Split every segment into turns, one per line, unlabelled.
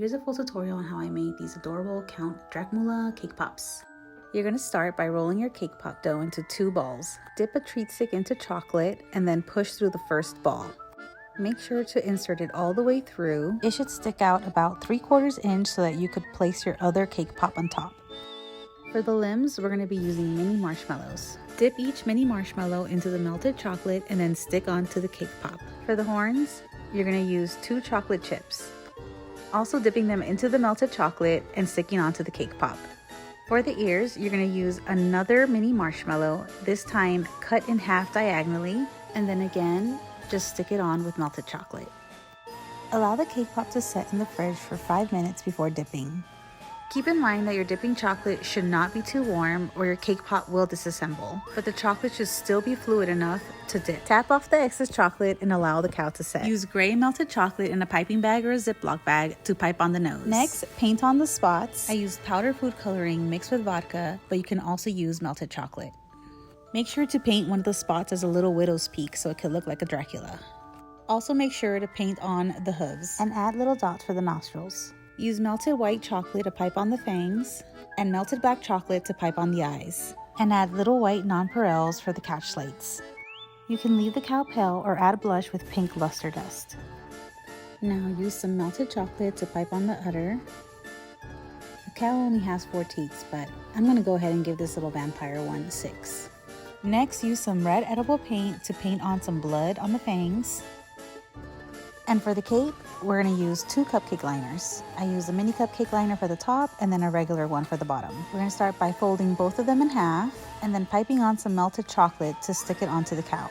here's a full tutorial on how I made these adorable Cowntess Drac-moo-la cake pops. You're going to start by rolling your cake pop dough into 2 balls. Dip a treat stick into chocolate and then push through the first ball. Make sure to insert it all the way through. It should stick out about 3/4 inch so that you could place your other cake pop on top. For the limbs, we're going to be using mini marshmallows. Dip each mini marshmallow into the melted chocolate and then stick onto the cake pop. For the horns, you're going to use 2 chocolate chips. Also dipping them into the melted chocolate and sticking onto the cake pop. For the ears, you're going to use another mini marshmallow, this time cut in half diagonally, and then again, just stick it on with melted chocolate. Allow the cake pop to set in the fridge for 5 minutes before dipping. Keep in mind that your dipping chocolate should not be too warm or your cake pop will disassemble, but the chocolate should still be fluid enough to dip. Tap off the excess chocolate and allow the cow to set. Use gray melted chocolate in a piping bag or a Ziploc bag to pipe on the nose. Next, paint on the spots. I used powdered food coloring mixed with vodka, but you can also use melted chocolate. Make sure to paint one of the spots as a little widow's peak so it could look like a Dracula. Also make sure to paint on the hooves and add little dots for the nostrils. Use melted white chocolate to pipe on the fangs and melted black chocolate to pipe on the eyes. And add little white nonpareils for the catch slates. You can leave the cow pale or add blush with pink luster dust. Now use some melted chocolate to pipe on the udder. The cow only has 4 teeth, but I'm going to go ahead and give this little vampire one 6. Next, use some red edible paint to paint on some blood on the fangs. And for the cape, we're going to use 2 cupcake liners. I use a mini cupcake liner for the top and then a regular one for the bottom. We're going to start by folding both of them in half and then piping on some melted chocolate to stick it onto the cow.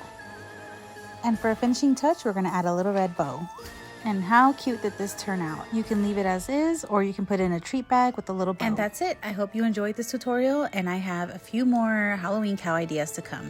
And for a finishing touch, we're going to add a little red bow. And how cute did this turn out? You can leave it as is, or you can put it in a treat bag with a little bow. And that's it. I hope you enjoyed this tutorial, and I have a few more Halloween cow ideas to come.